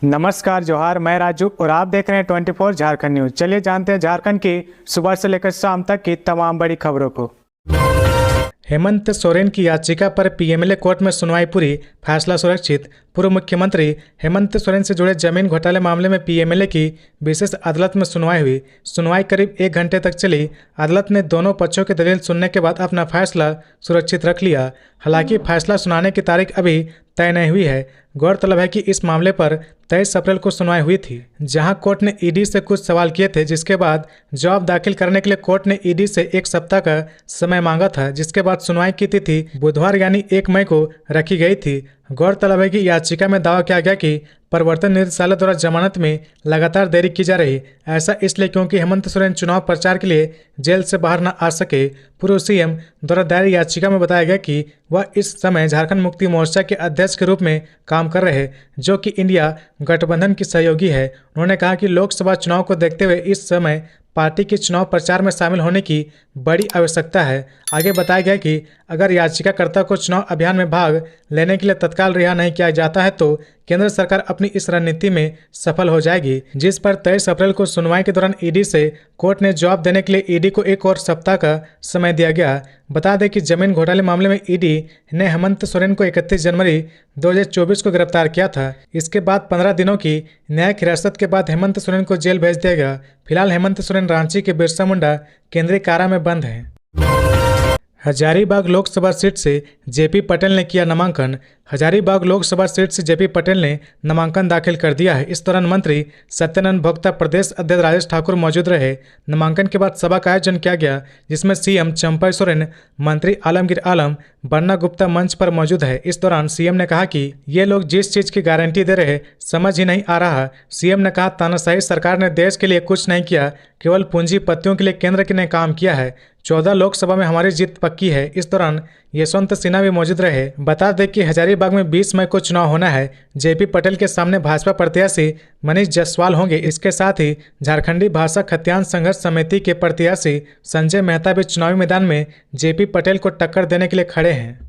नमस्कार जोहार, मैं राजू और आप देख रहे हैं 24 झारखंड न्यूज। चलिए जानते हैं झारखंड की सुबह से लेकर शाम तक की तमाम बड़ी खबरों को। हेमंत सोरेन की याचिका पर पीएमएलए कोर्ट में सुनवाई पूरी, फैसला सुरक्षित। पूर्व मुख्यमंत्री हेमंत सोरेन से जुड़े जमीन घोटाले मामले में पीएमएलए की विशेष अदालत में सुनवाई हुई। सुनवाई करीब 1 घंटे तक चली। अदालत ने दोनों पक्षों की दलील सुनने के बाद अपना फैसला सुरक्षित रख लिया। हालांकि फैसला सुनाने की तारीख अभी तय नहीं हुई है। गौरतलब है कि इस मामले पर 23 अप्रैल को सुनवाई हुई थी, जहां कोर्ट ने ईडी से कुछ सवाल किए थे, जिसके बाद जवाब दाखिल करने के लिए कोर्ट ने ईडी से 1 सप्ताह का समय मांगा था, जिसके बाद सुनवाई की तिथि बुधवार यानी 1 मई को रखी गई थी। गौरतलब है कि याचिका में दावा किया गया कि प्रवर्तन निदेशालय द्वारा जमानत में लगातार देरी की जा रही। ऐसा इसलिए क्योंकि हेमंत सोरेन चुनाव प्रचार के लिए जेल से बाहर न आ सके। पूर्व सीएम द्वारा दायर याचिका में बताया गया कि वह इस समय झारखंड मुक्ति मोर्चा के अध्यक्ष के रूप में काम कर रहे, जो कि इंडिया गठबंधन की सहयोगी है। उन्होंने कहा कि लोकसभा चुनाव को देखते हुए इस समय पार्टी के चुनाव प्रचार में शामिल होने की बड़ी आवश्यकता है। आगे बताया गया कि अगर याचिकाकर्ता को चुनाव अभियान में भाग लेने के लिए तत्काल रिहा नहीं किया जाता है तो केंद्र सरकार अपनी इस रणनीति में सफल हो जाएगी, जिस पर 23 अप्रैल को सुनवाई के दौरान ईडी से कोर्ट ने जवाब देने के लिए ईडी को 1 और सप्ताह का समय दिया गया। बता दें कि जमीन घोटाले मामले में ईडी ने हेमंत सोरेन को 31 जनवरी 2024 को गिरफ्तार किया था। इसके बाद 15 दिनों की न्यायिक हिरासत के बाद हेमंत सोरेन को जेल भेज दिया गया। फिलहाल हेमंत सोरेन रांची के बिरसा मुंडा केंद्रीय कारा में बंद हैं। हजारीबाग लोकसभा सीट से जेपी पटेल ने किया नामांकन। हजारीबाग लोकसभा सीट से जेपी पटेल ने नामांकन दाखिल कर दिया है। इस दौरान मंत्री सत्यानंद भोक्ता, प्रदेश अध्यक्ष राजेश ठाकुर मौजूद रहे। नामांकन के बाद सभा का आयोजन किया गया, जिसमें सीएम चंपई सोरेन, मंत्री आलमगीर आलम, बन्ना गुप्ता मंच पर मौजूद है। इस दौरान सीएम ने कहा कि ये लोग जिस चीज की गारंटी दे रहे समझ ही नहीं आ रहा। सीएम ने कहा, तानाशाही सरकार ने देश के लिए कुछ नहीं किया, केवल पूंजीपतियों के लिए केंद्र ने काम किया है। 14 लोकसभा में हमारी जीत पक्की है। इस दौरान यशवंत सिन्हा भी मौजूद रहे। बता दें कि हजारीबाग में 20 मई को चुनाव होना है। जेपी पटेल के सामने भाजपा प्रत्याशी मनीष जायसवाल होंगे। इसके साथ ही झारखंडी भाषा खतियान संघर्ष समिति के प्रत्याशी संजय मेहता भी चुनावी मैदान में जेपी पटेल को टक्कर देने के लिए खड़े हैं।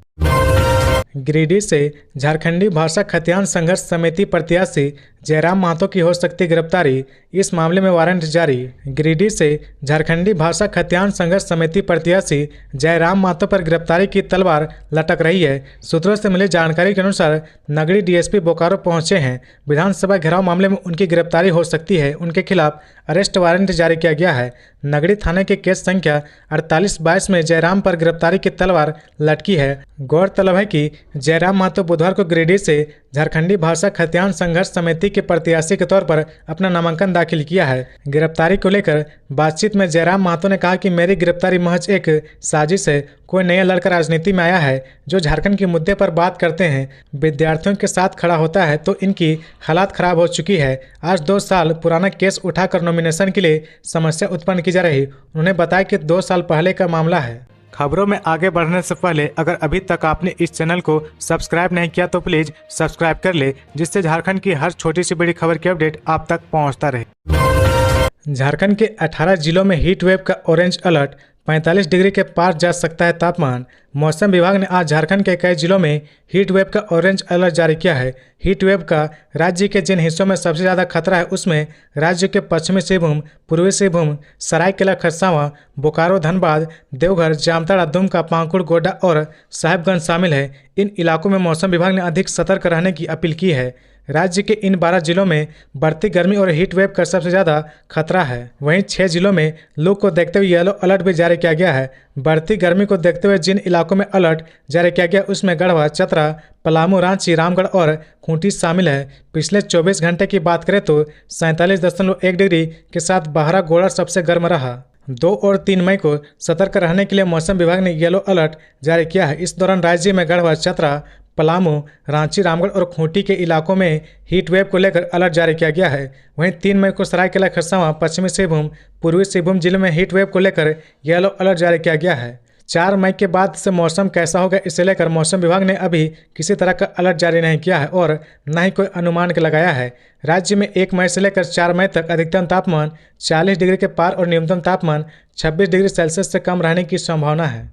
गिरिडीह से झारखंडी भाषा खतियान संघर्ष समिति प्रत्याशी जयराम महतो की हो सकती गिरफ्तारी, इस मामले में वारंट जारी। गिरिडीह से झारखंडी भाषा खतियान संघर्ष समिति प्रत्याशी जयराम महतो पर गिरफ्तारी की तलवार लटक रही है। सूत्रों से मिली जानकारी के अनुसार नगरी डीएसपी बोकारो पहुंचे हैं। विधानसभा घेराव मामले में उनकी गिरफ्तारी हो सकती है। उनके खिलाफ अरेस्ट वारंट जारी किया गया है। नगरी थाने के केस संख्या 4822 में जयराम पर गिरफ्तारी की तलवार लटकी है। गौरतलब है कि जयराम महतो बुधवार को गिरिडीह से झारखंडी भाषा खतियान संघर्ष समिति के प्रत्याशी के तौर पर अपना नामांकन दाखिल किया है। गिरफ्तारी को लेकर बातचीत में जयराम महतो ने कहा कि मेरी गिरफ्तारी महज एक साजिश है। कोई नया लड़का राजनीति में आया है जो झारखंड के मुद्दे पर बात करते हैं, विद्यार्थियों के साथ खड़ा होता है तो इनकी हालात खराब हो चुकी है। आज 2 साल पुराना केस उठाकर नॉमिनेशन के लिए समस्या उत्पन्न की जा रही। उन्होंने बताया कि 2 साल पहले का मामला है। खबरों में आगे बढ़ने से पहले अगर अभी तक आपने इस चैनल को सब्सक्राइब नहीं किया तो प्लीज सब्सक्राइब कर ले, जिससे झारखंड की हर छोटी सी बड़ी खबर की अपडेट आप तक पहुंचता रहे। झारखंड के 18 जिलों में हीट वेव का ऑरेंज अलर्ट, 45 डिग्री के पार जा सकता है तापमान। मौसम विभाग ने आज झारखंड के कई जिलों में हीट वेव का ऑरेंज अलर्ट जारी किया है। हीट वेव का राज्य के जिन हिस्सों में सबसे ज़्यादा खतरा है उसमें राज्य के पश्चिमी सिंहभूम, पूर्वी सिंहभूम, सरायकेला खरसावां, बोकारो, धनबाद, देवघर, जामताड़ा, दुमका, पाकुड़, गोड्डा और साहिबगंज शामिल है। इन इलाकों में मौसम विभाग ने अधिक सतर्क रहने की अपील की है। राज्य के इन 12 जिलों में बढ़ती गर्मी और हीट वेव का सबसे ज़्यादा खतरा है। वहीं 6 जिलों में लू को देखते हुए येलो अलर्ट भी जारी किया गया है। बढ़ती गर्मी को देखते हुए जिन इलाकों में अलर्ट जारी किया गया उसमें गढ़वा, चतरा, पलामू, रांची, रामगढ़ और खूंटी शामिल है। पिछले 24 घंटे की बात करें तो 47.1 डिग्री के साथ बहरागोड़ा सबसे गर्म रहा। 2 और 3 मई को सतर्क रहने के लिए मौसम विभाग ने येलो अलर्ट जारी किया है। इस दौरान राज्य में गढ़वा, चतरा, पलामू, रांची, रामगढ़ और खूंटी के इलाकों में हीट वेव को लेकर अलर्ट जारी किया गया है। वहीं 3 मई को सरायकेला खरसावां, पश्चिमी सिंहभूम, पूर्वी सिंहभूम जिले में हीट वेव को लेकर येलो अलर्ट जारी किया गया है। 4 मई के बाद से मौसम कैसा होगा इसे लेकर मौसम विभाग ने अभी किसी तरह का अलर्ट जारी नहीं किया है और न ही कोई अनुमान लगाया है। राज्य में 1 मई से लेकर 4 मई तक अधिकतम तापमान 40 डिग्री के पार और न्यूनतम तापमान 26 डिग्री सेल्सियस से कम रहने की संभावना है।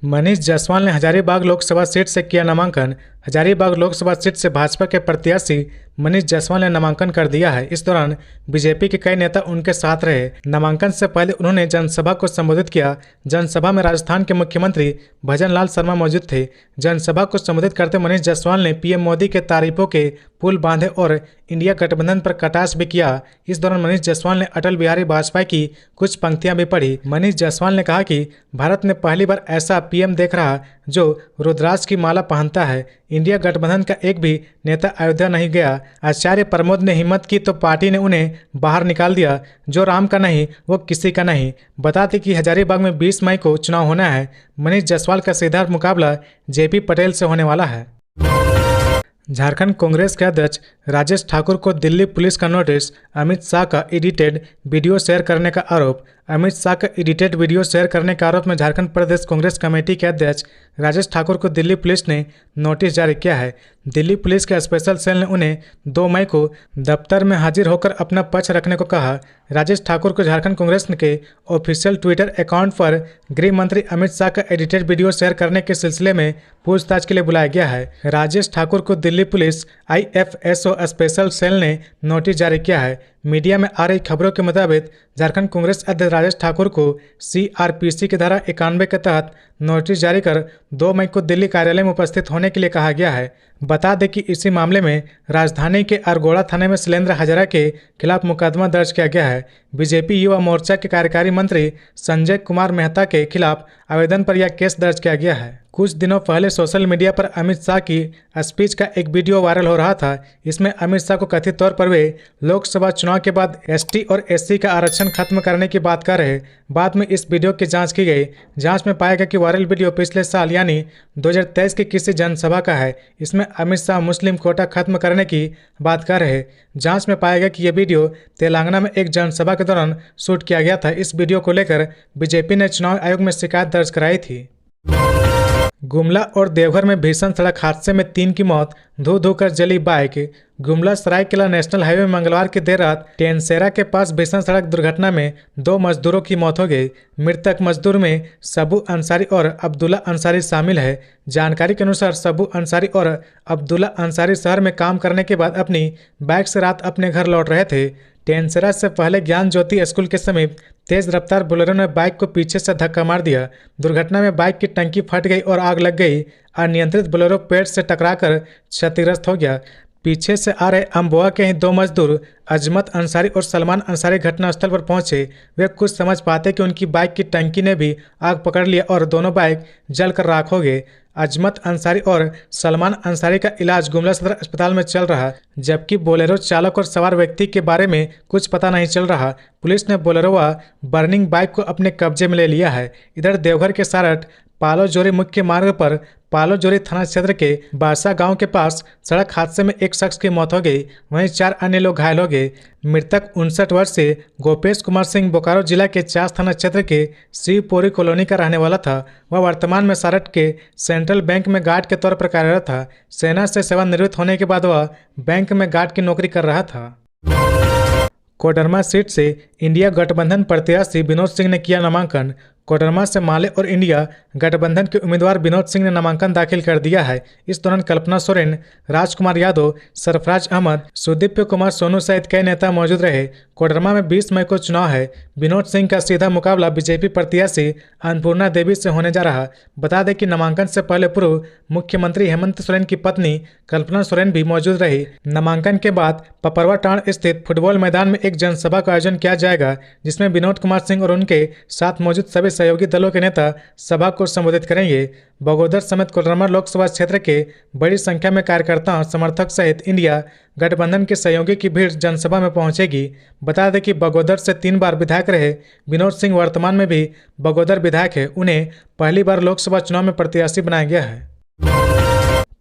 मनीष जायसवाल ने हजारीबाग लोकसभा सीट से किया नामांकन। हजारीबाग लोकसभा सीट से भाजपा के प्रत्याशी मनीष जायसवाल ने नामांकन कर दिया है। इस दौरान बीजेपी के कई नेता उनके साथ रहे। नामांकन से पहले उन्होंने जनसभा को संबोधित किया। जनसभा में राजस्थान के मुख्यमंत्री भजन लाल शर्मा मौजूद थे। जनसभा को संबोधित करते मनीष जायसवाल ने पीएम मोदी के तारीफों के पुल बांधे और इंडिया गठबंधन पर कटाक्ष भी किया। इस दौरान मनीष जायसवाल ने अटल बिहारी वाजपेयी की कुछ पंक्तियां भी पढ़ी। मनीष जायसवाल ने कहा कि भारत में पहली बार ऐसा पीएम देख रहा जो रुद्राक्ष की माला पहनता है। इंडिया गठबंधन का एक भी नेता अयोध्या नहीं गया। आचार्य प्रमोद ने हिम्मत की तो पार्टी ने उन्हें बाहर निकाल दिया। जो राम का नहीं वो किसी का नहीं। बता दें कि हजारीबाग में 20 मई को चुनाव होना है। मनीष जायसवाल का सीधा मुकाबला जेपी पटेल से होने वाला है। झारखंड कांग्रेस के अध्यक्ष राजेश ठाकुर को दिल्ली पुलिस का नोटिस। अमित शाह का एडिटेड वीडियो शेयर करने का आरोप। अमित शाह का एडिटेड वीडियो शेयर करने के आरोप में झारखंड प्रदेश कांग्रेस कमेटी के अध्यक्ष राजेश ठाकुर को दिल्ली पुलिस ने नोटिस जारी किया है। दिल्ली पुलिस के स्पेशल सेल ने उन्हें 2 मई को दफ्तर में हाजिर होकर अपना पक्ष रखने को कहा। राजेश ठाकुर को झारखंड कांग्रेस के ऑफिशियल ट्विटर अकाउंट पर गृह मंत्री अमित शाह का एडिटेड वीडियो शेयर करने के सिलसिले में पूछताछ के लिए बुलाया गया है। राजेश ठाकुर को Delhi police IFSO special cell ने नोटिस जारी किया है। मीडिया में आ रही खबरों के मुताबिक झारखंड कांग्रेस अध्यक्ष राजेश ठाकुर को CRPC की धारा 91 के तहत नोटिस जारी कर 2 मई को दिल्ली कार्यालय में उपस्थित होने के लिए कहा गया है। बता दें कि इसी मामले में राजधानी के अरगोड़ा थाने में शैलेंद्र हजारा के खिलाफ मुकदमा दर्ज किया गया है। बीजेपी युवा मोर्चा के कार्यकारी मंत्री संजय कुमार मेहता के खिलाफ आवेदन पर यह केस दर्ज किया गया है। कुछ दिनों पहले सोशल मीडिया पर अमित शाह की स्पीच का एक वीडियो वायरल हो रहा था। इसमें अमित शाह को कथित तौर पर वे लोकसभा चुनाव के बाद ST और SC का आरक्षण खत्म करने की बात कर रहे। बाद में इस वीडियो की जांच की गई। जांच में पाया गया कि वायरल वीडियो पिछले साल यानी 2023 की किसी जनसभा का है। इसमें अमित शाह मुस्लिम कोटा खत्म करने की बात कर रहे। जांच में पाया गया कि यह वीडियो तेलंगाना में एक जनसभा के दौरान शूट किया गया था। इस वीडियो को लेकर बीजेपी ने चुनाव आयोग में शिकायत दर्ज कराई थी। गुमला और देवघर में भीषण सड़क हादसे में 3 की मौत। धो धो कर जली bike. Gumla Seraikela national highway में मंगलवार की देर रात टेनसेरा के पास भीषण सड़क दुर्घटना में 2 मजदूरों की मौत हो गई। मृतक मजदूर में सबू अंसारी और अब्दुल्ला अंसारी शामिल है। जानकारी के अनुसार सबू अंसारी और अब्दुल्ला अंसारी शहर में काम करने के बाद अपनी बाइक से रात अपने घर लौट रहे थे। टेनसेरा से पहले ज्ञान ज्योति स्कूल के समीप तेज रफ्तार बोलेरो ने बाइक को पीछे से धक्का मार दिया। दुर्घटना में बाइक की टंकी फट गई और आग लग गई। अनियंत्रित बोलेरो पेड़ से टकराकर क्षतिग्रस्त हो गया। पीछे से आ रहे अम्बोआ के ही 2 मजदूर अजमत अंसारी और सलमान अंसारी घटनास्थल पर पहुंचे। वे कुछ समझ पाते कि उनकी बाइक की टंकी ने भी आग पकड़ लिया और दोनों बाइक जलकर राख हो गए। अजमत अंसारी और सलमान अंसारी का इलाज गुमला सदर अस्पताल में चल रहा, जबकि बोलेरो चालक और सवार व्यक्ति के बारे में कुछ पता नहीं चल रहा। पुलिस ने बोलेरो व बर्निंग बाइक को अपने कब्जे में ले लिया है। इधर देवघर के सारठ पालोजोरी मुख्य मार्ग पर पालोजोरी थाना क्षेत्र के बासा गांव के पास सड़क हादसे में एक शख्स की मौत हो गई। वहीं 4 अन्य लोग घायल हो गए। मृतक 59 वर्षीय गोपेश कुमार सिंह बोकारो जिला के चास थाना क्षेत्र के शिवपुरी कॉलोनी का रहने वाला था। वह वर्तमान में सारठ के सेंट्रल बैंक में गार्ड के तौर पर कार्यरत था। सेना से सेवानिवृत्त होने के बाद वह बैंक में गार्ड की नौकरी कर रहा था। कोडरमा सीट से इंडिया गठबंधन प्रत्याशी विनोद सिंह ने किया नामांकन। कोडरमा से माले और इंडिया गठबंधन के उम्मीदवार विनोद सिंह ने नामांकन दाखिल कर दिया है। इस दौरान कल्पना सोरेन, राजकुमार यादव, सरफराज अहमद, सुदीप्य कुमार सोनू सहित कई नेता मौजूद रहे। कोडरमा में 20 मई को चुनाव है। विनोद सिंह का सीधा मुकाबला बीजेपी प्रत्याशी अन्नपूर्णा देवी से होने जा रहा। बता दें कि नामांकन से पहले पूर्व मुख्यमंत्री हेमंत सोरेन की पत्नी कल्पना सोरेन भी मौजूद रही। नामांकन के बाद पपरवा टांड स्थित फुटबॉल मैदान में एक जनसभा का आयोजन किया जाएगा, जिसमें विनोद कुमार सिंह और उनके साथ मौजूद सभी सहयोगी दलों के नेता सभा को संबोधित करेंगे। बगोदर समेत कोडरमा लोकसभा क्षेत्र के बड़ी संख्या में कार्यकर्ताओं, समर्थक सहित इंडिया गठबंधन के सहयोगी की भीड़ जनसभा में पहुंचेगी। बता दें कि बगोदर से 3 बार विधायक रहे विनोद सिंह वर्तमान में भी बगोदर विधायक है। उन्हें पहली बार लोकसभा चुनाव में प्रत्याशी बनाया गया है।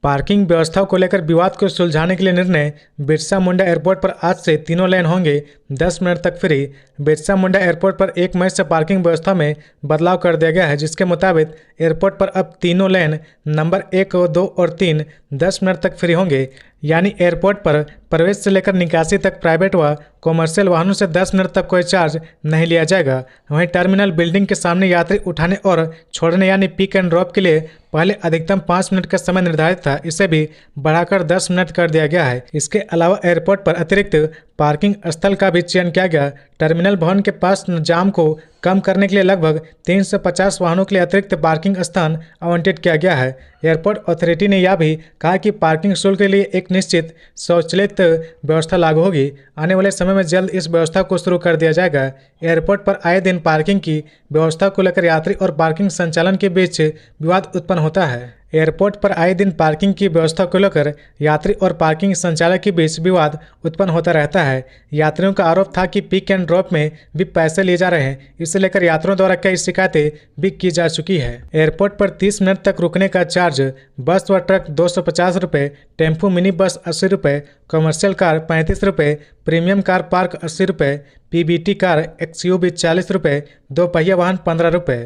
पार्किंग व्यवस्था को लेकर विवाद को सुलझाने के लिए निर्णय। बिरसा मुंडा एयरपोर्ट पर आज से तीनों लेन होंगे 10 मिनट तक फ्री। बिरसा मुंडा एयरपोर्ट पर 1 मई से पार्किंग व्यवस्था में बदलाव कर दिया गया है, जिसके मुताबिक एयरपोर्ट पर अब तीनों लेन नंबर 1, 2 और 3 10 मिनट तक फ्री होंगे। यानी एयरपोर्ट पर प्रवेश से लेकर निकासी तक प्राइवेट व कॉमर्शियल वाहनों से 10 मिनट तक कोई चार्ज नहीं लिया जाएगा। वहीं टर्मिनल बिल्डिंग के सामने यात्री उठाने और छोड़ने यानी पिक एंड ड्रॉप के लिए पहले अधिकतम 5 मिनट का समय निर्धारित था, इसे भी बढ़ाकर 10 मिनट कर दिया गया है। इसके अलावा एयरपोर्ट पर अतिरिक्त पार्किंग स्थल का भी चयन किया गया। टर्मिनल भवन के पास जाम को कम करने के लिए लगभग 350 वाहनों के लिए अतिरिक्त पार्किंग स्थान आवंटित किया गया है। एयरपोर्ट अथॉरिटी ने यह भी कहा कि पार्किंग शुल्क के लिए एक निश्चित स्वचालित व्यवस्था लागू होगी। आने वाले समय में जल्द इस व्यवस्था को शुरू कर दिया जाएगा। एयरपोर्ट पर आए दिन पार्किंग की व्यवस्था को लेकर यात्री और पार्किंग संचालन के बीच विवाद उत्पन्न होता है। एयरपोर्ट पर आए दिन पार्किंग की व्यवस्था को लेकर यात्री और पार्किंग संचालक के बीच विवाद उत्पन्न होता रहता है। यात्रियों का आरोप था कि पिक एंड ड्रॉप में भी पैसे लिए जा रहे हैं। इसे लेकर यात्रियों द्वारा कई शिकायतें भी की जा चुकी है। एयरपोर्ट पर 30 मिनट तक रुकने का चार्ज बस व ट्रक 250 रुपये, टेम्पो मिनी बस 80 रुपये, कमर्शियल कार 35 रुपये, प्रीमियम कार पार्क 80 रुपये, पीबीटी कार एक्सयूवी 40 रुपये, 2 पहिया वाहन 15 रुपये।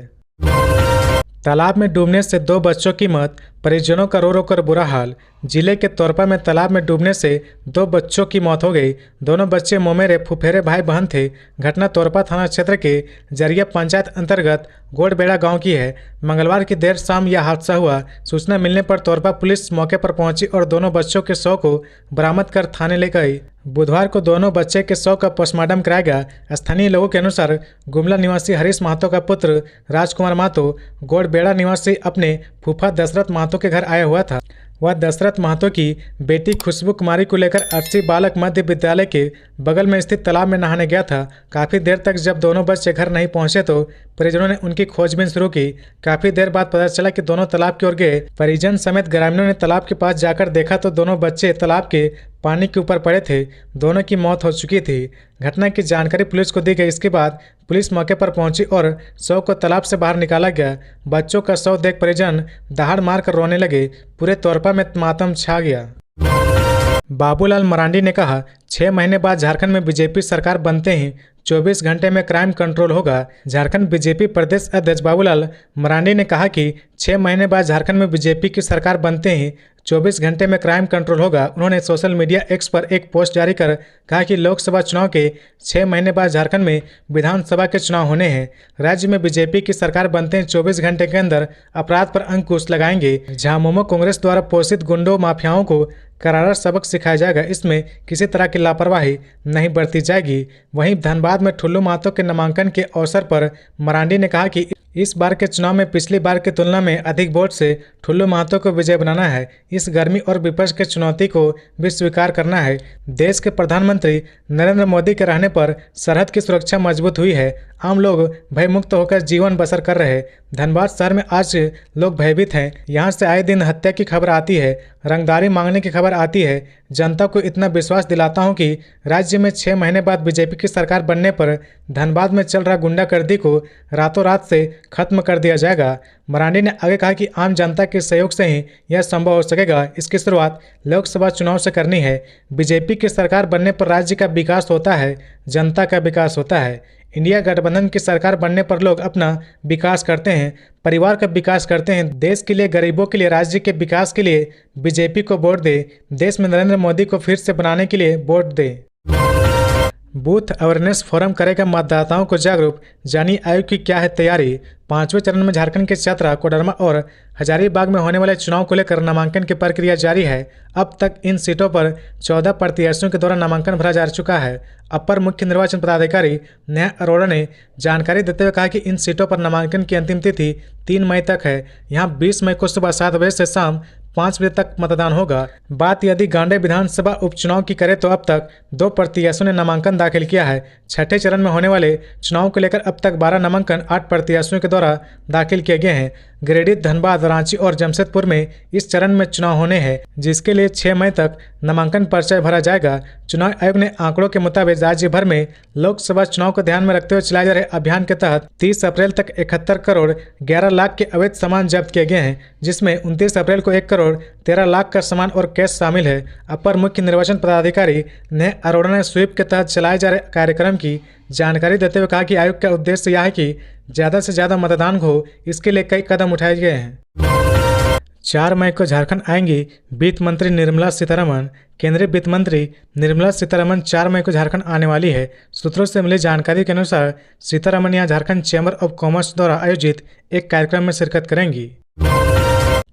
तालाब में डूबने से 2 बच्चों की मौत, परिजनों का रो रो कर बुरा हाल। जिले के तोरपा में तालाब में डूबने से 2 बच्चों की मौत हो गई। दोनों बच्चे मोमेरे फुफेरे भाई बहन थे। घटना तोरपा थाना क्षेत्र के जरिया पंचायत अंतर्गत गोड़बेड़ा गांव की है। मंगलवार की देर शाम यह हादसा हुआ। सूचना मिलने पर तोरपा पुलिस मौके पर पहुंची और दोनों बच्चों के शव को बरामद कर थाने ले गई। बुधवार को दोनों बच्चे के शव का पोस्टमार्टम कराया गया। स्थानीय लोगों के अनुसार गुमला निवासी हरीश महतो का पुत्र राजकुमार महतो गोड़बेड़ा निवासी अपने फूफा दशरथ महतो के घर आया हुआ था। वह दशरथ महतो की बेटी खुशबू कुमारी को लेकर अर्सी बालक मध्य विद्यालय के बगल में स्थित तालाब में नहाने गया था। काफ़ी देर तक जब दोनों बच्चे घर नहीं पहुंचे तो परिजनों ने उनकी खोजबीन शुरू की। काफ़ी देर बाद पता चला कि दोनों तालाब की ओर गए। परिजन समेत ग्रामीणों ने तालाब के पास जाकर देखा तो दोनों बच्चे तालाब के पानी के ऊपर पड़े थे। दोनों की मौत हो चुकी थी। घटना की जानकारी पुलिस को दी गई। इसके बाद पुलिस मौके पर पहुंची और शव को तालाब से बाहर निकाला गया। बच्चों का शव देख परिजन दहाड़ मारकर रोने लगे। पूरे तोरपा में मातम छा गया। बाबूलाल मरांडी ने कहा, 6 महीने बाद झारखंड में बीजेपी सरकार बनते ही 24 घंटे में क्राइम कंट्रोल होगा। झारखंड बीजेपी प्रदेश अध्यक्ष बाबूलाल मरांडी ने कहा कि 6 महीने बाद झारखंड में बीजेपी की सरकार बनते ही 24 घंटे में क्राइम कंट्रोल होगा। उन्होंने सोशल मीडिया एक्स पर एक पोस्ट जारी कर कहा कि लोकसभा चुनाव के 6 महीने बाद झारखंड में विधानसभा के चुनाव होने हैं। राज्य में बीजेपी की सरकार बनते ही 24 घंटे के अंदर अपराध पर अंकुश लगाएंगे। झामुमो कांग्रेस द्वारा पोषित गुंडों माफियाओं को करारा सबक सिखाया जाएगा। इसमें किसी तरह की लापरवाही नहीं बरती जाएगी। वहीं धनबाद में ठुल्लू महतो के नामांकन के अवसर पर मरांडी ने कहा कि इस बार के चुनाव में पिछली बार की तुलना में अधिक वोट से ठुल्लू महतो को विजय बनाना है। इस गर्मी और विपक्ष के चुनौती को भी स्वीकार करना है। देश के प्रधानमंत्री नरेंद्र मोदी के रहने पर सरहद की सुरक्षा मजबूत हुई है। आम लोग भयमुक्त होकर जीवन बसर कर रहे। धनबाद शहर में आज लोग भयभीत हैं। यहाँ से आए दिन हत्या की खबर आती है, रंगदारी मांगने की खबर आती है। जनता को इतना विश्वास दिलाता हूँ कि राज्य में 6 महीने बाद बीजेपी की सरकार बनने पर धनबाद में चल रहा गुंडागर्दी को रातों रात से खत्म कर दिया जाएगा। मरांडी ने आगे कहा कि आम जनता के सहयोग से ही यह संभव हो सकेगा। इसकी शुरुआत लोकसभा चुनाव से करनी है। बीजेपी की सरकार बनने पर राज्य का विकास होता है, जनता का विकास होता है। इंडिया गठबंधन की सरकार बनने पर लोग अपना विकास करते हैं, परिवार का विकास करते हैं। देश के लिए, गरीबों के लिए, राज्य के विकास के लिए बीजेपी को वोट दे। देश में नरेंद्र मोदी को फिर से बनाने के लिए वोट दे। बूथ अवेयरनेस फोरम करेगा मतदाताओं को जागरूक। जानिए आयोग की क्या है तैयारी। 5वें चरण में झारखंड के चतरा, कोडरमा और हजारीबाग में होने वाले चुनाव को लेकर नामांकन की प्रक्रिया जारी है। अब तक इन सीटों पर 14 प्रत्याशियों के द्वारा नामांकन भरा जा चुका है। अपर मुख्य निर्वाचन पदाधिकारी नेहा अरोड़ा ने जानकारी देते हुए कहा कि इन सीटों पर नामांकन की अंतिम तिथि 3 मई तक है। यहाँ 20 मई को सुबह 7 बजे से शाम 5 बजे तक मतदान होगा। बात यदि गांडे विधानसभा उपचुनाव की करें तो अब तक 2 प्रत्याशियों ने नामांकन दाखिल किया है। 6ठे चरण में होने वाले चुनाव को लेकर अब तक 12 नामांकन 8 प्रत्याशियों के द्वारा दाखिल किए गए हैं। गिरिडीह, धनबाद, रांची और जमशेदपुर में इस चरण में चुनाव होने हैं, जिसके लिए 6 मई तक नामांकन पर्चा भरा जाएगा। चुनाव आयोग ने आंकड़ों के मुताबिक राज्य भर में लोकसभा चुनाव को ध्यान में रखते हुए चलाए जा रहे अभियान के तहत 30 अप्रैल तक 71 करोड़ 11 लाख के अवैध सामान जब्त किए गए हैं, जिसमें 29 अप्रैल को 1 करोड़ 13 लाख का सामान और कैश शामिल है। अपर मुख्य निर्वाचन पदाधिकारी नेहा अरोड़ा ने स्वीप के तहत चलाए जा रहे कार्यक्रम की जानकारी देते हुए कहा कि आयोग का उद्देश्य यह है कि ज़्यादा से ज़्यादा मतदान हो। इसके लिए कई कदम उठाए गए हैं। 4 मई को झारखंड आएंगी वित्त मंत्री निर्मला सीतारमण। केंद्रीय वित्त मंत्री निर्मला सीतारमण 4 मई को झारखंड आने वाली है। सूत्रों से मिली जानकारी के अनुसार सीतारमण यहां झारखंड चैम्बर ऑफ कॉमर्स द्वारा आयोजित एक कार्यक्रम में शिरकत करेंगी।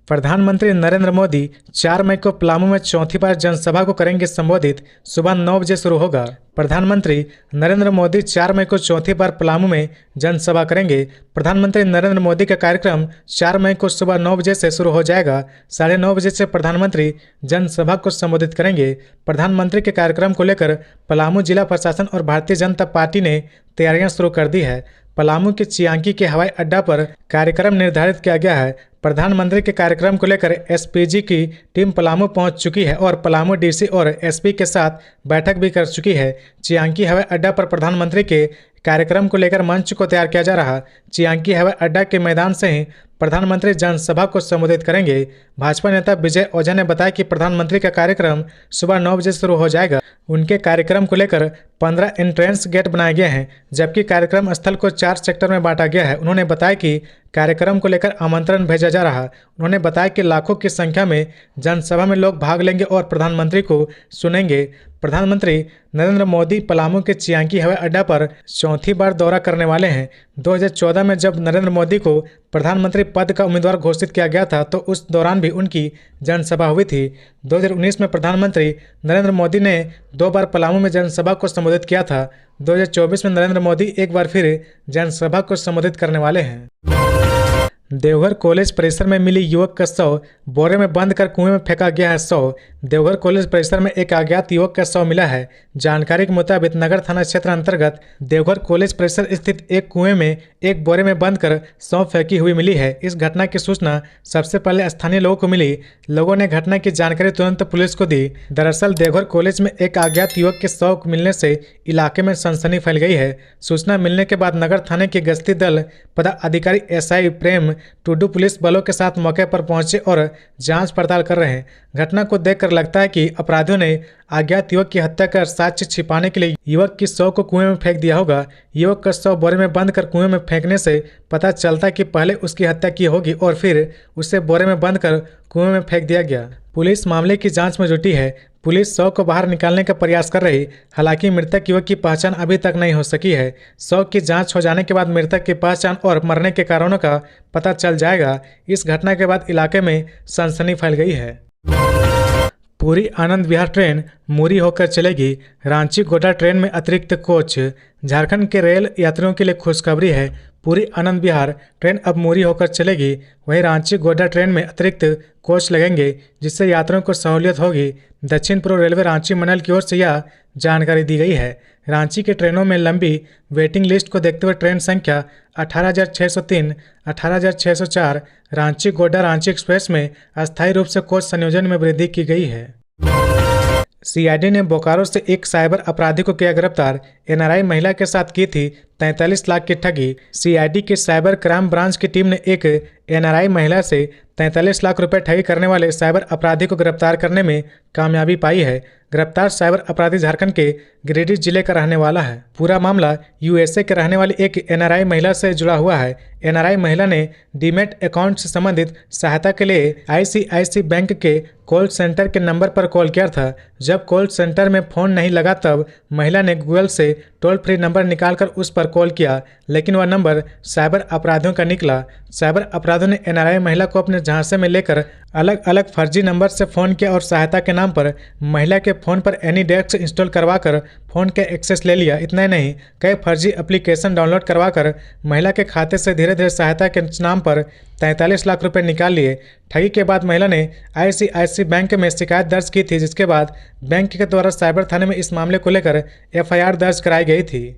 प्रधानमंत्री नरेंद्र मोदी 4 मई को पलामू में चौथी बार जनसभा को करेंगे संबोधित। सुबह 9 बजे शुरू होगा। प्रधानमंत्री नरेंद्र मोदी 4 मई को चौथी बार पलामू में जनसभा करेंगे। प्रधानमंत्री नरेंद्र मोदी का कार्यक्रम 4 मई को सुबह 9 बजे से शुरू हो जाएगा। 9:30 बजे से प्रधानमंत्री जनसभा को संबोधित करेंगे। प्रधानमंत्री के कार्यक्रम को लेकर पलामू जिला प्रशासन और भारतीय जनता पार्टी ने तैयारियां शुरू कर दी है। पलामू के चियांकी के हवाई अड्डा पर कार्यक्रम निर्धारित किया गया है। प्रधानमंत्री के कार्यक्रम को लेकर एसपीजी की टीम पलामू पहुंच चुकी है और पलामू डीसी और एसपी के साथ बैठक भी कर चुकी है। चियांकी हवाई अड्डा पर प्रधानमंत्री के कार्यक्रम को लेकर मंच को तैयार किया जा रहा। चियांकी हवाई अड्डा के मैदान से ही प्रधानमंत्री जनसभा को संबोधित करेंगे। भाजपा नेता विजय ओझा ने बताया कि प्रधानमंत्री का कार्यक्रम सुबह 9 बजे शुरू हो जाएगा। उनके कार्यक्रम को लेकर 15 एंट्रेंस गेट बनाए गए हैं, जबकि कार्यक्रम स्थल को 4 सेक्टर में बांटा गया है। उन्होंने बताया कि कार्यक्रम को लेकर आमंत्रण भेजा जा रहा। उन्होंने बताया कि लाखों की संख्या में जनसभा में लोग भाग लेंगे और प्रधानमंत्री को सुनेंगे। प्रधानमंत्री नरेंद्र मोदी पलामू के चियांकी हवाई अड्डा पर चौथी बार दौरा करने वाले हैं। 2014 में जब नरेंद्र मोदी को प्रधानमंत्री पद का उम्मीदवार घोषित किया गया था तो उस दौरान भी उनकी जनसभा हुई थी। 2019 में प्रधानमंत्री नरेंद्र मोदी ने 2 बार पलामू में जनसभा को संबोधित किया था। 2024 में नरेंद्र मोदी एक बार फिर जनसभा को संबोधित करने वाले हैं। देवघर कॉलेज परिसर में मिली युवक का शव, बोरे में बंद कर कुएं में फेंका गया है शव। देवघर कॉलेज परिसर में एक अज्ञात युवक का शव मिला है। जानकारी के मुताबिक नगर थाना क्षेत्र अंतर्गत देवघर कॉलेज परिसर स्थित एक कुएं में एक बोरे में बंद कर शव फेंकी हुई मिली है। इस घटना की सूचना सबसे पहले स्थानीय लोगों को मिली। लोगों ने घटना की जानकारी तुरंत पुलिस को दी। दरअसल देवघर कॉलेज में एक अज्ञात युवक के शव मिलने से इलाके में सनसनी फैल गई है। सूचना मिलने के बाद नगर थाने के गश्ती दल पदाधिकारी एसआई प्रेम टुडू पुलिस बलों के साथ मौके पर पहुंचे और जांच पड़ताल कर रहे हैं। घटना को देखकर लगता है कि अपराधियों ने अज्ञात युवक की हत्या कर साक्ष्य छिपाने के लिए युवक की शव को कुएं में फेंक दिया होगा। युवक का शव बोरे में बंद कर कुएं में फेंकने से पता चलता है कि पहले उसकी हत्या की होगी और फिर उसे बोरे में बंद कर कुएं में फेंक दिया गया। पुलिस मामले की जांच में जुटी है। पुलिस शव को बाहर निकालने का प्रयास कर रही। हालांकि मृतक युवक की पहचान अभी तक नहीं हो सकी है। शव की जांच हो जाने के बाद मृतक की पहचान और मरने के कारणों का पता चल जाएगा। इस घटना के बाद इलाके में सनसनी फैल गई है। पूरी आनंद विहार ट्रेन मुरी होकर चलेगी। रांची गोड्डा ट्रेन में अतिरिक्त कोच। झारखंड के रेल यात्रियों के लिए खुशखबरी है। पूरी आनंद विहार ट्रेन अब मुरी होकर चलेगी। वहीं रांची गोड्डा ट्रेन में अतिरिक्त कोच लगेंगे, जिससे यात्रियों को सहूलियत होगी। दक्षिण पूर्व रेलवे रांची मंडल की ओर से यह जानकारी दी गई है। रांची की ट्रेनों में लंबी वेटिंग लिस्ट को देखते हुए ट्रेन संख्या 18,603, 18,604 रांची गोड्डा रांची एक्सप्रेस में अस्थायी रूप से कोच संयोजन में वृद्धि की गई है। सीआईडी ने बोकारो से एक साइबर अपराधी को किया गिरफ्तार। एनआरआई महिला के साथ की थी 43 लाख की ठगी। सीआईडी की साइबर क्राइम ब्रांच की टीम ने एक एनआरआई महिला से 43 लाख रुपए ठगी करने वाले साइबर अपराधी को गिरफ्तार करने में कामयाबी पाई है। गिरफ्तार साइबर अपराधी झारखंड के गिरिडीह जिले का रहने वाला है। पूरा मामला यूएसए के रहने वाली एक एनआरआई महिला से जुड़ा हुआ है। एनआरआई महिला ने डीमैट अकाउंट से संबंधित सहायता के लिए आईसीआईसी बैंक के कॉल सेंटर के नंबर पर कॉल किया था। जब कॉल सेंटर में फोन नहीं लगा तब महिला ने गूगल से टोल फ्री नंबर निकालकर उस पर कॉल किया, लेकिन वह नंबर साइबर अपराधियों का निकला। साइबर अपराधियों ने एनआरआई महिला को अपने झांसे में लेकर अलग अलग फर्जी नंबर से फ़ोन किया और सहायता के नाम पर महिला के फ़ोन पर एनीडेस्क इंस्टॉल करवाकर फ़ोन के एक्सेस ले लिया। इतना ही नहीं, कई फर्जी एप्लीकेशन डाउनलोड करवाकर महिला के खाते से धीरे धीरे सहायता के नाम पर 43 लाख रुपए निकाल लिए। ठगी के बाद महिला ने आईसीआईसी बैंक में शिकायत दर्ज की थी, जिसके बाद बैंक के द्वारा साइबर थाने में इस मामले को लेकर एफआईआर दर्ज कराई गई थी।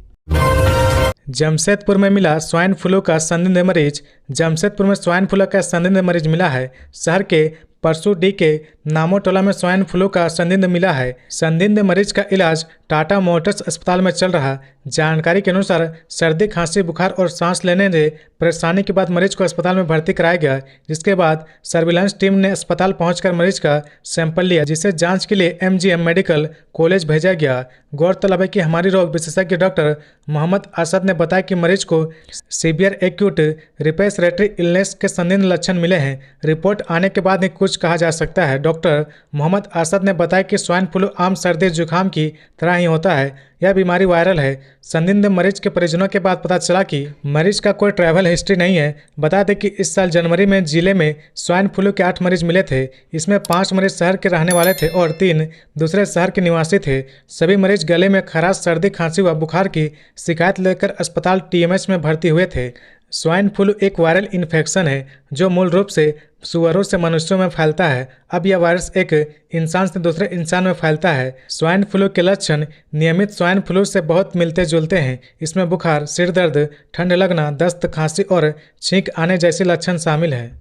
जमशेदपुर में मिला स्वाइन फ्लू का संदिग्ध मरीज। जमशेदपुर में स्वाइन फ्लू का संदिग्ध मरीज मिला है। शहर के परसूडी के नामोटोला में स्वाइन फ्लू का संदिग्ध मिला है। संदिग्ध मरीज का इलाज टाटा मोटर्स अस्पताल में चल रहा। जानकारी के अनुसार सर्दी, खांसी, बुखार और सांस लेने में परेशानी के बाद मरीज को अस्पताल में भर्ती कराया गया, जिसके बाद सर्विलांस टीम ने अस्पताल पहुंचकर मरीज का सैंपल लिया, जिसे जांच के लिए MGM मेडिकल कॉलेज भेजा गया। गौरतलब है कि हमारी रोग विशेषज्ञ डॉक्टर मोहम्मद असद ने बताया कि मरीज को सीवियर एक्यूट रेस्पिरेटरी इलनेस के संदिग्ध लक्षण मिले हैं। रिपोर्ट आने के बाद ही कुछ कहा जा सकता है। डॉक्टर मोहम्मद असद ने बताया कि स्वाइन फ्लू आम सर्दी जुकाम की तरह ही होता है। यह बीमारी वायरल है। संदिग्ध मरीज के परिजनों के बाद पता चला कि मरीज का कोई ट्रैवल हिस्ट्री नहीं है। बता दें कि इस साल जनवरी में जिले में स्वाइन फ्लू के 8 मरीज मिले थे। इसमें 5 मरीज शहर के रहने वाले थे और 3 दूसरे शहर के निवासी थे। सभी मरीज गले में खराश, सर्दी, खांसी व बुखार की शिकायत लेकर अस्पताल TMH में भर्ती हुए थे। स्वाइन फ्लू एक वायरल इन्फेक्शन है जो मूल रूप से सुअरों से मनुष्यों में फैलता है। अब यह वायरस एक इंसान से दूसरे इंसान में फैलता है। स्वाइन फ्लू के लक्षण नियमित स्वाइन फ्लू से बहुत मिलते जुलते हैं। इसमें बुखार, सिर दर्द, ठंड लगना, दस्त, खांसी और छींक आने जैसे लक्षण शामिल हैं।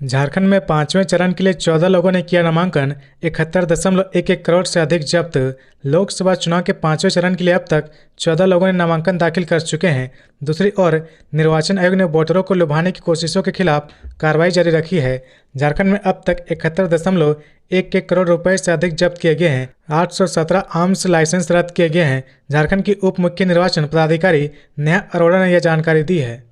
झारखंड में 5वें चरण के लिए 14 लोगों ने किया नामांकन। 71.11 करोड़ से अधिक जब्त। लोकसभा चुनाव के 5वें चरण के लिए अब तक 14 लोगों ने नामांकन दाखिल कर चुके हैं। दूसरी ओर निर्वाचन आयोग ने वोटरों को लुभाने की कोशिशों के खिलाफ कार्रवाई जारी रखी है। झारखंड में अब तक 71.11 करोड़ रुपए से अधिक जब्त किए गए हैं। 817 आर्म्स लाइसेंस रद्द किए गए हैं। झारखंड की उप मुख्य निर्वाचन पदाधिकारी नेहा अरोड़ा ने यह जानकारी दी है।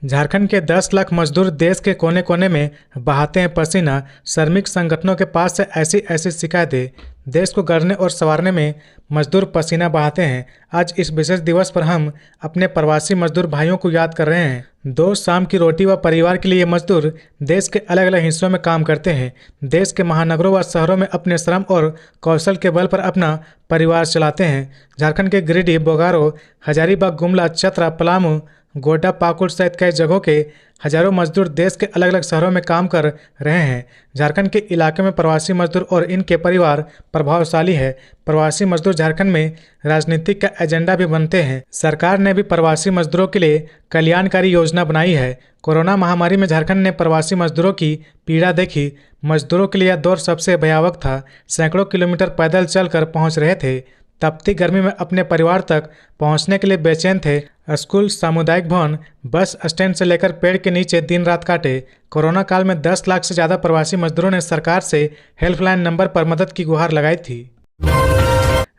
झारखंड के 10 लाख मजदूर देश के कोने कोने में बहाते हैं पसीना। श्रमिक संगठनों के पास से ऐसी शिकायतें। देश को गढ़ने और संवारने में मजदूर पसीना बहाते हैं। आज इस विशेष दिवस पर हम अपने प्रवासी मजदूर भाइयों को याद कर रहे हैं। 2 शाम की रोटी व परिवार के लिए मजदूर देश के अलग अलग हिस्सों में काम करते हैं। देश के महानगरों व शहरों में अपने श्रम और कौशल के बल पर अपना परिवार चलाते हैं। झारखंड के गिरिडीह, बोकारो, हजारीबाग, गुमला, चतरा, पलामू, गोड्डा, पाकुड़ सहित कई जगहों के हजारों मजदूर देश के अलग अलग शहरों में काम कर रहे हैं। झारखंड के इलाके में प्रवासी मजदूर और इनके परिवार प्रभावशाली है। प्रवासी मजदूर झारखंड में राजनीतिक का एजेंडा भी बनते हैं। सरकार ने भी प्रवासी मजदूरों के लिए कल्याणकारी योजना बनाई है। कोरोना महामारी में झारखंड ने प्रवासी मजदूरों की पीड़ा देखी। मजदूरों के लिए यह दौर सबसे भयावह था। सैकड़ों किलोमीटर पैदल चलकर पहुंच रहे थे। तपती गर्मी में अपने परिवार तक पहुंचने के लिए बेचैन थे। स्कूल, सामुदायिक भवन, बस स्टैंड से लेकर पेड़ के नीचे दिन रात काटे। कोरोना काल में 10 लाख से ज़्यादा प्रवासी मजदूरों ने सरकार से हेल्पलाइन नंबर पर मदद की गुहार लगाई थी।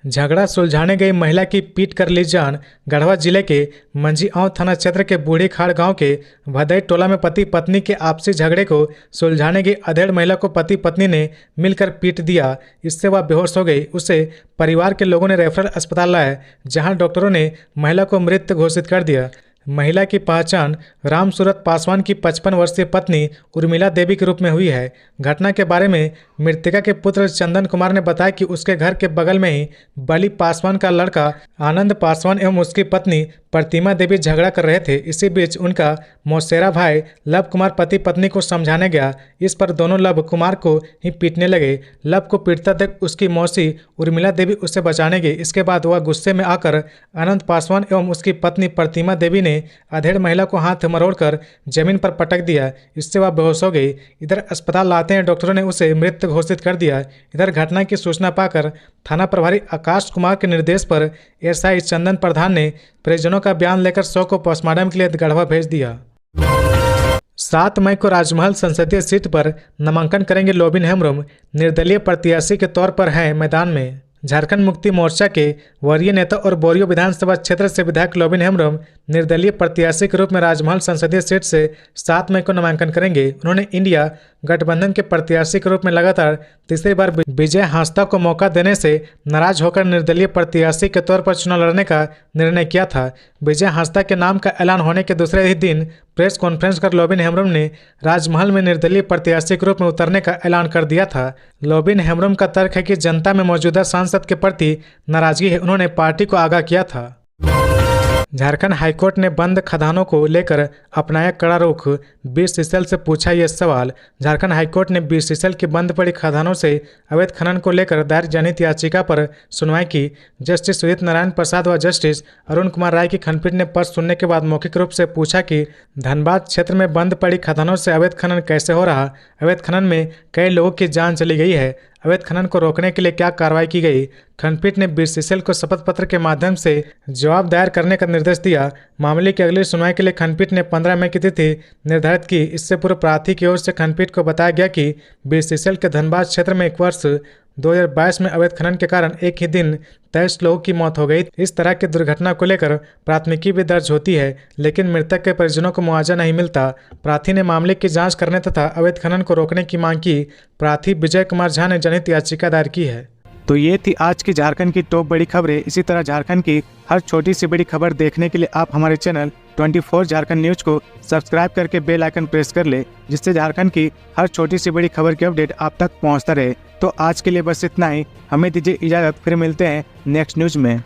झगड़ा सुलझाने गई महिला की पीट कर ली जान। गढ़वा जिले के मंझीआंव थाना क्षेत्र के बूढ़ी खाड़ गांव के भदई टोला में पति पत्नी के आपसी झगड़े को सुलझाने गई अधेड़ महिला को पति पत्नी ने मिलकर पीट दिया। इससे वह बेहोश हो गई। उसे परिवार के लोगों ने रेफरल अस्पताल लाया, जहां डॉक्टरों ने महिला को मृत घोषित कर दिया। महिला की पहचान रामसूरत पासवान की 55 वर्षीय पत्नी उर्मिला देवी के रूप में हुई है। घटना के बारे में मृतका के पुत्र चंदन कुमार ने बताया कि उसके घर के बगल में ही बली पासवान का लड़का आनंद पासवान एवं उसकी पत्नी प्रतिमा देवी झगड़ा कर रहे थे। इसी बीच उनका मौसेरा भाई लव कुमार पति पत्नी को समझाने गया। इस पर दोनों लव कुमार को ही पीटने लगे। लव को पीटता देख उसकी मौसी उर्मिला देवी उसे बचाने गई। इसके बाद वह गुस्से में आकर आनंद पासवान एवं उसकी पत्नी प्रतिमा देवी ने अधेड़ महिला को हाथ मरोड़कर जमीन पर पटक दिया। इससे वह बेहोश हो गई। इधर अस्पताल लाते हैं डॉक्टरों ने उसे मृत घोषित कर दिया। इधर घटना की सूचना पाकर थाना प्रभारी आकाश कुमार के निर्देश पर एसआई चंदन प्रधान ने परिजनों का बयान लेकर शव को पोस्टमार्टम के लिए गढ़वा भेज दिया। 7 मई को राजमहल संसदीय सीट पर नामांकन करेंगे लोबिन हेम्ब्रोम। निर्दलीय प्रत्याशी के तौर पर हैं मैदान में। झारखंड मुक्ति मोर्चा के वरीय नेता और बोरियो विधानसभा क्षेत्र से विधायक लोबिन हेम्ब्रोम निर्दलीय प्रत्याशी के रूप में राजमहल संसदीय सीट से 7 मई को नामांकन करेंगे। उन्होंने इंडिया गठबंधन के प्रत्याशी के रूप में लगातार तीसरी बार विजय हांसदा को मौका देने से नाराज होकर निर्दलीय प्रत्याशी के तौर पर चुनाव लड़ने का निर्णय किया था। विजय हांसदा के नाम का ऐलान होने के दूसरे ही दिन प्रेस कॉन्फ्रेंस कर लोबिन हेम्ब्रोम ने राजमहल में निर्दलीय प्रत्याशी के रूप में उतरने का ऐलान कर दिया था। लोबिन हेम्ब्रोम का तर्क है कि जनता में मौजूदा सांसद के प्रति नाराजगी है। उन्होंने पार्टी को आगाह किया था। झारखंड हाईकोर्ट ने बंद खदानों को लेकर अपनाया कड़ा रुख। बी सीसल से पूछा यह सवाल। झारखंड हाईकोर्ट ने बी सीसल की बंद पड़ी खदानों से अवैध खनन को लेकर दायर जनहित याचिका पर सुनवाई की। जस्टिस उदित नारायण प्रसाद व जस्टिस अरुण कुमार राय की खंडपीठ ने पक्ष सुनने के बाद मौखिक रूप से पूछा कि धनबाद क्षेत्र में बंद पड़ी खदानों से अवैध खनन कैसे हो रहा। अवैध खनन में कई लोगों की जान चली गई है। अवैध खनन को रोकने के लिए क्या कार्रवाई की गई। खंडपीठ ने बी सीसल को शपथ पत्र के माध्यम से जवाब दायर करने का निर्देश दिया। मामले की अगली सुनवाई के लिए खंडपीठ ने 15 मई की तिथि निर्धारित की। इससे पूर्व प्रार्थी की ओर से खंडपीठ को बताया गया कि बी सीसल के धनबाद क्षेत्र में एक वर्ष 2022 में अवैध खनन के कारण एक ही दिन 23 लोगों की मौत हो गई। इस तरह की दुर्घटना को लेकर प्राथमिकी भी दर्ज होती है, लेकिन मृतक के परिजनों को मुआवजा नहीं मिलता। प्रार्थी ने मामले की जांच करने तथा अवैध खनन को रोकने की मांग की। प्रार्थी विजय कुमार झा ने जनहित याचिका दायर की है। तो ये थी आज की झारखंड की टॉप बड़ी खबरें। इसी तरह झारखंड की हर छोटी सी बड़ी खबर देखने के लिए आप हमारे चैनल 24 झारखंड न्यूज को सब्सक्राइब करके बेल आइकन प्रेस कर ले, जिससे झारखंड की हर छोटी सी बड़ी खबर की अपडेट आप तक पहुंचता रहे। तो आज के लिए बस इतना ही। हमें दीजिए इजाजत, फिर मिलते हैं नेक्स्ट न्यूज में।